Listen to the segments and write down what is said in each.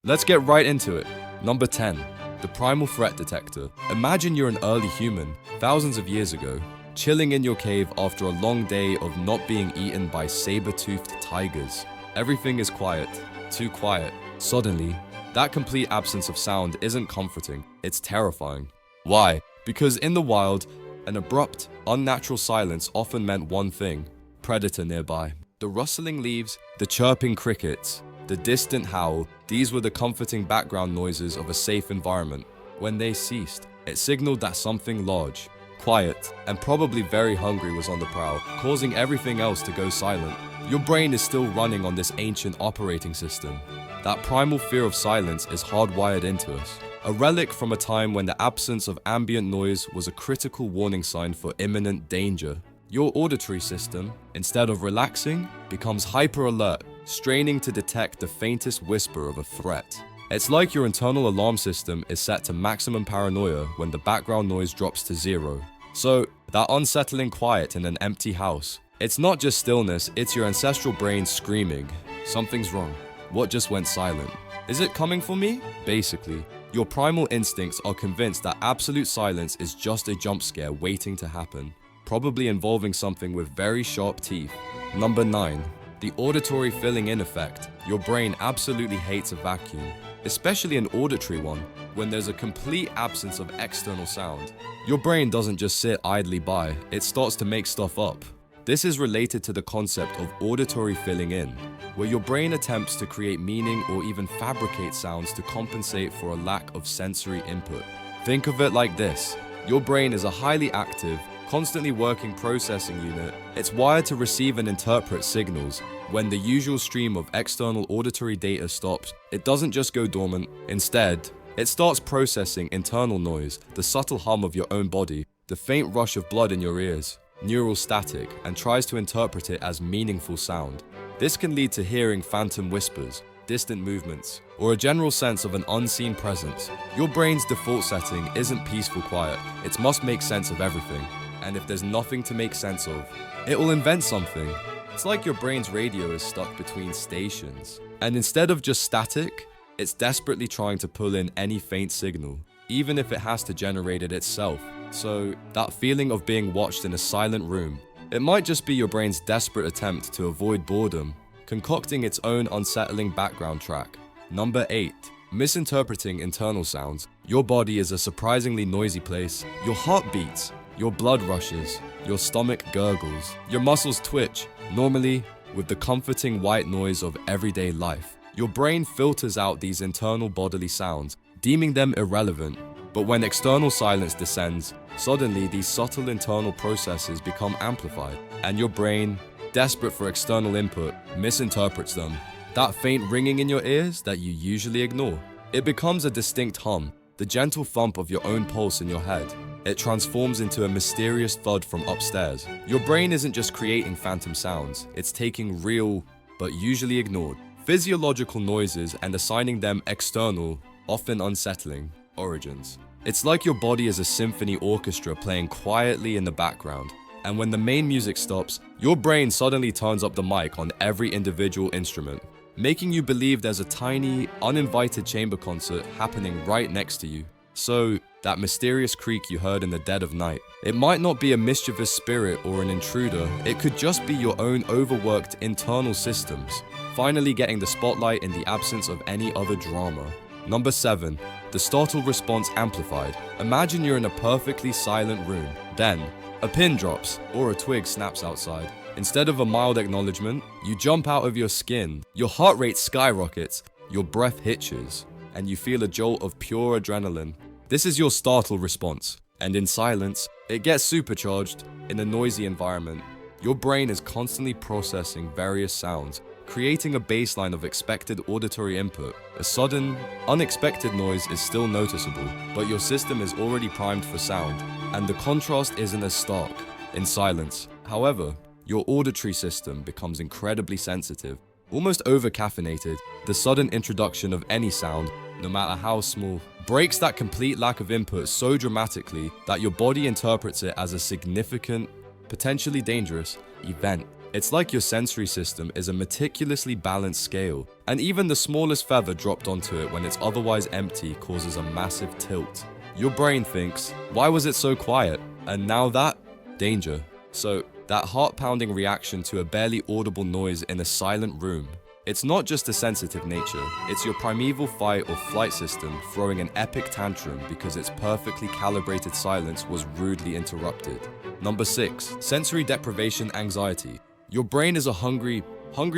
Let's get right into it. Number 10. The Primal Threat Detector. Imagine you're an early human, thousands of years ago, chilling in your cave after a long day of not being eaten by saber-toothed tigers. Everything is quiet, too quiet. Suddenly, that complete absence of sound isn't comforting, it's terrifying. Why? Because in the wild, an abrupt, unnatural silence often meant one thing: predator nearby. The rustling leaves, the chirping crickets, the distant howl, these were the comforting background noises of a safe environment. When they ceased, it signaled that something large, quiet, and probably very hungry was on the prowl, causing everything else to go silent. Your brain is still running on this ancient operating system. That primal fear of silence is hardwired into us. A relic from a time when the absence of ambient noise was a critical warning sign for imminent danger. Your auditory system, instead of relaxing, becomes hyper-alert, straining to detect the faintest whisper of a threat. It's like your internal alarm system is set to maximum paranoia when the background noise drops to zero. So, that unsettling quiet in an empty house, it's not just stillness, it's your ancestral brain screaming, "Something's wrong. What just went silent? Is it coming for me?" Basically, your primal instincts are convinced that absolute silence is just a jump scare waiting to happen, probably involving something with very sharp teeth. Number 9. The auditory filling-in effect. Your brain absolutely hates a vacuum, especially an auditory one, when there's a complete absence of external sound. Your brain doesn't just sit idly by, it starts to make stuff up. This is related to the concept of auditory filling in, where your brain attempts to create meaning or even fabricate sounds to compensate for a lack of sensory input. Think of it like this: your brain is a highly active, constantly working processing unit. It's wired to receive and interpret signals. When the usual stream of external auditory data stops, it doesn't just go dormant. Instead, it starts processing internal noise, the subtle hum of your own body, the faint rush of blood in your ears, neural static, and tries to interpret it as meaningful sound. This can lead to hearing phantom whispers, distant movements, or a general sense of an unseen presence. Your brain's default setting isn't peaceful quiet, it must make sense of everything. And if there's nothing to make sense of, it will invent something. It's like your brain's radio is stuck between stations. And instead of just static, it's desperately trying to pull in any faint signal, even if it has to generate it itself. So, that feeling of being watched in a silent room, it might just be your brain's desperate attempt to avoid boredom, concocting its own unsettling background track. Number 8. Misinterpreting internal sounds. Your body is a surprisingly noisy place. Your heart beats, your blood rushes, your stomach gurgles, your muscles twitch, normally with the comforting white noise of everyday life. Your brain filters out these internal bodily sounds, deeming them irrelevant. But when external silence descends, suddenly these subtle internal processes become amplified, and your brain, desperate for external input, misinterprets them. That faint ringing in your ears that you usually ignore, it becomes a distinct hum, the gentle thump of your own pulse in your head. It transforms into a mysterious thud from upstairs. Your brain isn't just creating phantom sounds, it's taking real, but usually ignored, physiological noises and assigning them external, often unsettling, origins. It's like your body is a symphony orchestra playing quietly in the background, and when the main music stops, your brain suddenly turns up the mic on every individual instrument, making you believe there's a tiny, uninvited chamber concert happening right next to you. So, that mysterious creak you heard in the dead of night, it might not be a mischievous spirit or an intruder, it could just be your own overworked internal systems, finally getting the spotlight in the absence of any other drama. Number 7. The startle response amplified. Imagine you're in a perfectly silent room. Then, a pin drops, or a twig snaps outside. Instead of a mild acknowledgement, you jump out of your skin, your heart rate skyrockets, your breath hitches, and you feel a jolt of pure adrenaline. This is your startle response, and in silence, it gets supercharged. In a noisy environment, your brain is constantly processing various sounds, creating a baseline of expected auditory input. A sudden, unexpected noise is still noticeable, but your system is already primed for sound, and the contrast isn't as stark. In silence, however, your auditory system becomes incredibly sensitive, almost over-caffeinated. The sudden introduction of any sound, no matter how small, breaks that complete lack of input so dramatically that your body interprets it as a significant, potentially dangerous event. It's like your sensory system is a meticulously balanced scale, and even the smallest feather dropped onto it when it's otherwise empty causes a massive tilt. Your brain thinks, why was it so quiet? And now that? Danger. So, that heart-pounding reaction to a barely audible noise in a silent room. It's not just a sensitive nature, it's your primeval fight or flight system throwing an epic tantrum because its perfectly calibrated silence was rudely interrupted. Number 6. Sensory deprivation anxiety. Your brain is a hungry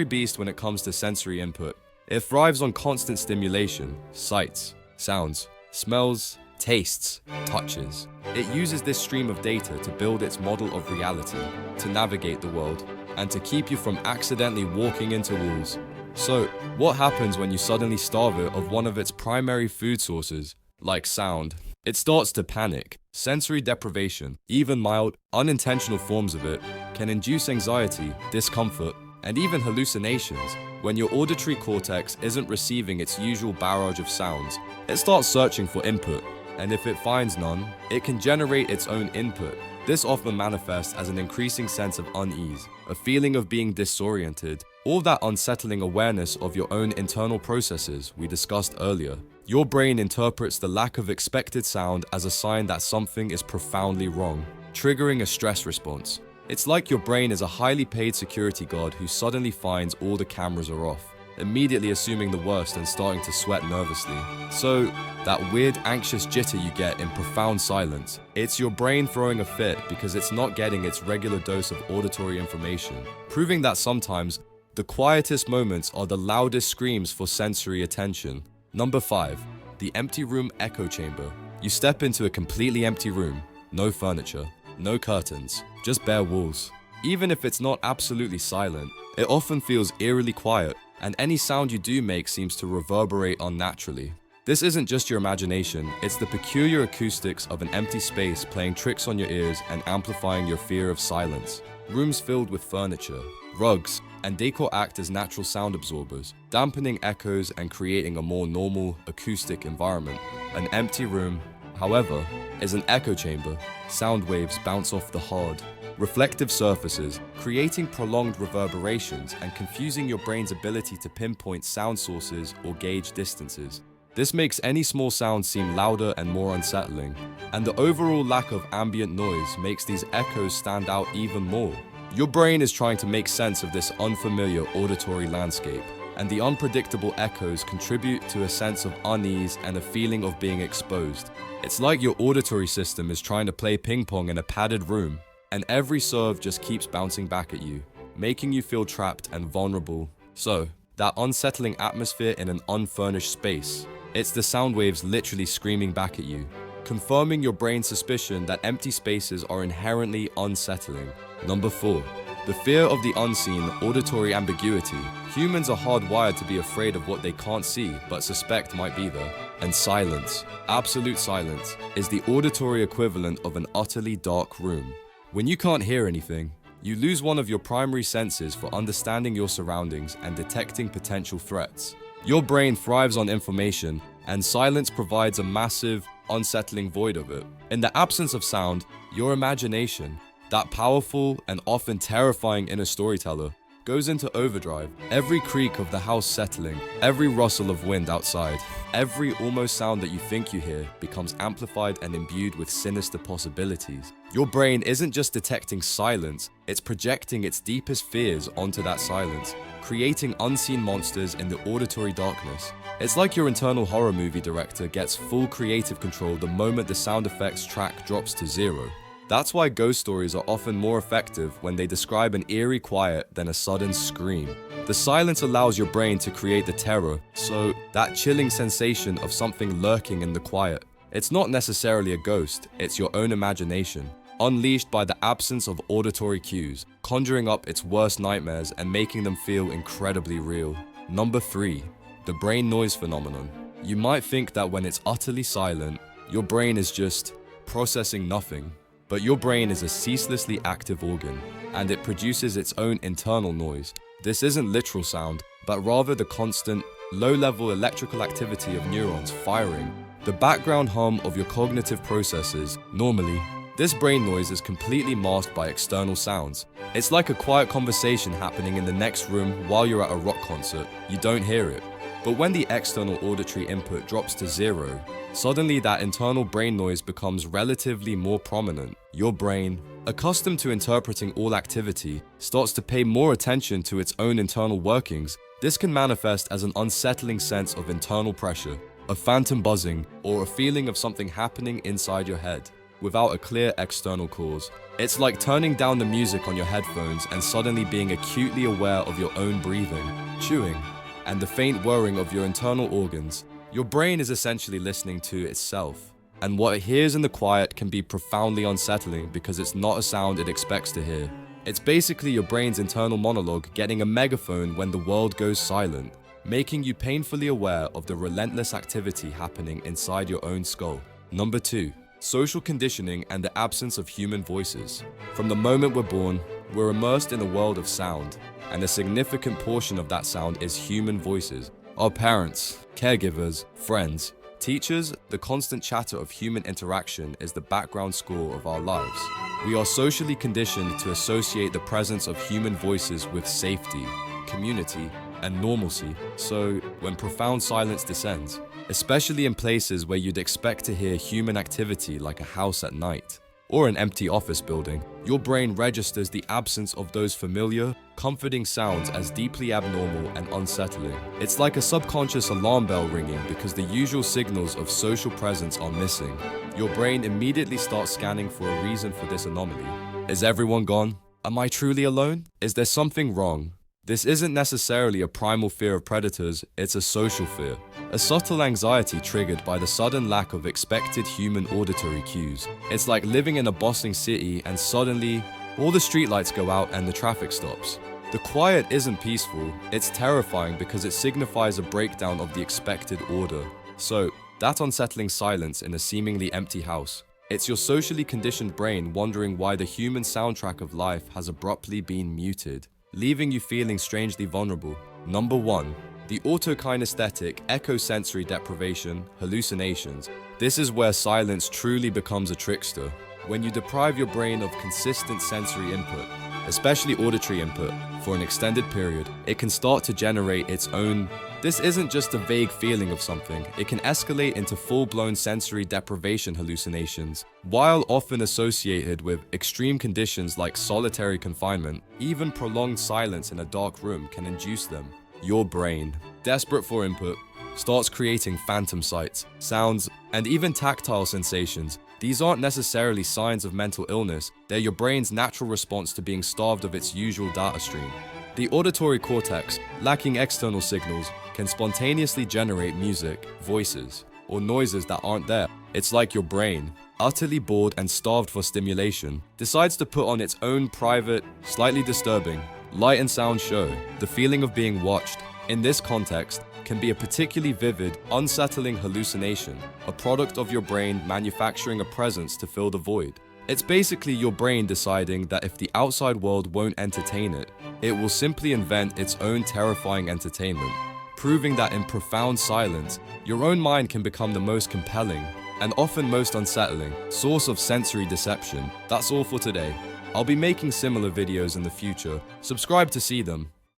beast when it comes to sensory input. It thrives on constant stimulation, sights, sounds, smells, tastes, touches. It uses this stream of data to build its model of reality, to navigate the world, and to keep you from accidentally walking into walls. So, what happens when you suddenly starve it of one of its primary food sources, like sound? It starts to panic. Sensory deprivation, even mild, unintentional forms of it, can induce anxiety, discomfort, and even hallucinations. When your auditory cortex isn't receiving its usual barrage of sounds, it starts searching for input, and if it finds none, it can generate its own input. This often manifests as an increasing sense of unease, a feeling of being disoriented, or that unsettling awareness of your own internal processes we discussed earlier. Your brain interprets the lack of expected sound as a sign that something is profoundly wrong, triggering a stress response. It's like your brain is a highly paid security guard who suddenly finds all the cameras are off, immediately assuming the worst and starting to sweat nervously. So, that weird anxious jitter you get in profound silence, it's your brain throwing a fit because it's not getting its regular dose of auditory information, proving that sometimes the quietest moments are the loudest screams for sensory attention. Number 5. The empty room echo chamber. You step into a completely empty room, no furniture, no curtains, just bare walls. Even if it's not absolutely silent, it often feels eerily quiet, and any sound you do make seems to reverberate unnaturally. This isn't just your imagination, it's the peculiar acoustics of an empty space playing tricks on your ears and amplifying your fear of silence. Rooms filled with furniture, rugs, and decor act as natural sound absorbers, dampening echoes and creating a more normal, acoustic environment. An empty room, however, is an echo chamber. Sound waves bounce off the hard, reflective surfaces, creating prolonged reverberations and confusing your brain's ability to pinpoint sound sources or gauge distances. This makes any small sound seem louder and more unsettling, and the overall lack of ambient noise makes these echoes stand out even more. Your brain is trying to make sense of this unfamiliar auditory landscape, and the unpredictable echoes contribute to a sense of unease and a feeling of being exposed. It's like your auditory system is trying to play ping pong in a padded room, and every serve just keeps bouncing back at you, making you feel trapped and vulnerable. So, that unsettling atmosphere in an unfurnished space, it's the sound waves literally screaming back at you, confirming your brain's suspicion that empty spaces are inherently unsettling. Number 4. The fear of the unseen, auditory ambiguity. Humans are hardwired to be afraid of what they can't see but suspect might be there. And silence, absolute silence, is the auditory equivalent of an utterly dark room. When you can't hear anything, you lose one of your primary senses for understanding your surroundings and detecting potential threats. Your brain thrives on information, and silence provides a massive, unsettling void of it. In the absence of sound, your imagination, that powerful and often terrifying inner storyteller, goes into overdrive. Every creak of the house settling, every rustle of wind outside, every almost sound that you think you hear becomes amplified and imbued with sinister possibilities. Your brain isn't just detecting silence, it's projecting its deepest fears onto that silence, creating unseen monsters in the auditory darkness. It's like your internal horror movie director gets full creative control the moment the sound effects track drops to 0. That's why ghost stories are often more effective when they describe an eerie quiet than a sudden scream. The silence allows your brain to create the terror, so that chilling sensation of something lurking in the quiet. It's not necessarily a ghost, it's your own imagination, unleashed by the absence of auditory cues, conjuring up its worst nightmares and making them feel incredibly real. Number 3. The brain noise phenomenon. You might think that when it's utterly silent, your brain is just processing nothing. But your brain is a ceaselessly active organ, and it produces its own internal noise. This isn't literal sound, but rather the constant, low-level electrical activity of neurons firing, the background hum of your cognitive processes. Normally, This brain noise is completely masked by external sounds. It's like a quiet conversation happening in the next room while you're at a rock concert. You don't hear it. But when the external auditory input drops to zero, suddenly that internal brain noise becomes relatively more prominent. Your brain, accustomed to interpreting all activity, starts to pay more attention to its own internal workings. This can manifest as an unsettling sense of internal pressure, a phantom buzzing, or a feeling of something happening inside your head, without a clear external cause. It's like turning down the music on your headphones and suddenly being acutely aware of your own breathing, chewing, and the faint whirring of your internal organs. Your brain is essentially listening to itself, and what it hears in the quiet can be profoundly unsettling because it's not a sound it expects to hear. It's basically your brain's internal monologue getting a megaphone when the world goes silent, making you painfully aware of the relentless activity happening inside your own skull. Number 2. Social conditioning and the absence of human voices. From the moment we're born, we're immersed in a world of sound, and a significant portion of that sound is human voices. Our parents, caregivers, friends, teachers, the constant chatter of human interaction is the background score of our lives. We are socially conditioned to associate the presence of human voices with safety, community, and normalcy. So, when profound silence descends, especially in places where you'd expect to hear human activity like a house at night, or an empty office building, your brain registers the absence of those familiar, comforting sounds as deeply abnormal and unsettling. It's like a subconscious alarm bell ringing because the usual signals of social presence are missing. Your brain immediately starts scanning for a reason for this anomaly. Is everyone gone? Am I truly alone? Is there something wrong? This isn't necessarily a primal fear of predators, it's a social fear. A subtle anxiety triggered by the sudden lack of expected human auditory cues. It's like living in a bustling city and suddenly, all the streetlights go out and the traffic stops. The quiet isn't peaceful, it's terrifying because it signifies a breakdown of the expected order. So, that unsettling silence in a seemingly empty house. It's your socially conditioned brain wondering why the human soundtrack of life has abruptly been muted, leaving you feeling strangely vulnerable. Number 1. The autokinesthetic echosensory deprivation, hallucinations. This is where silence truly becomes a trickster. When you deprive your brain of consistent sensory input, especially auditory input, for an extended period, it can start to generate its own. This isn't just a vague feeling of something, it can escalate into full-blown sensory deprivation hallucinations. While often associated with extreme conditions like solitary confinement, even prolonged silence in a dark room can induce them. Your brain, desperate for input, starts creating phantom sights, sounds, and even tactile sensations. These aren't necessarily signs of mental illness, they're your brain's natural response to being starved of its usual data stream. The auditory cortex, lacking external signals, can spontaneously generate music, voices, or noises that aren't there. It's like your brain, utterly bored and starved for stimulation, decides to put on its own private, slightly disturbing, light and sound show. The feeling of being watched, in this context, can be a particularly vivid, unsettling hallucination, a product of your brain manufacturing a presence to fill the void. It's basically your brain deciding that if the outside world won't entertain it, it will simply invent its own terrifying entertainment, proving that in profound silence, your own mind can become the most compelling, and often most unsettling, source of sensory deception. That's all for today. I'll be making similar videos in the future. Subscribe to see them.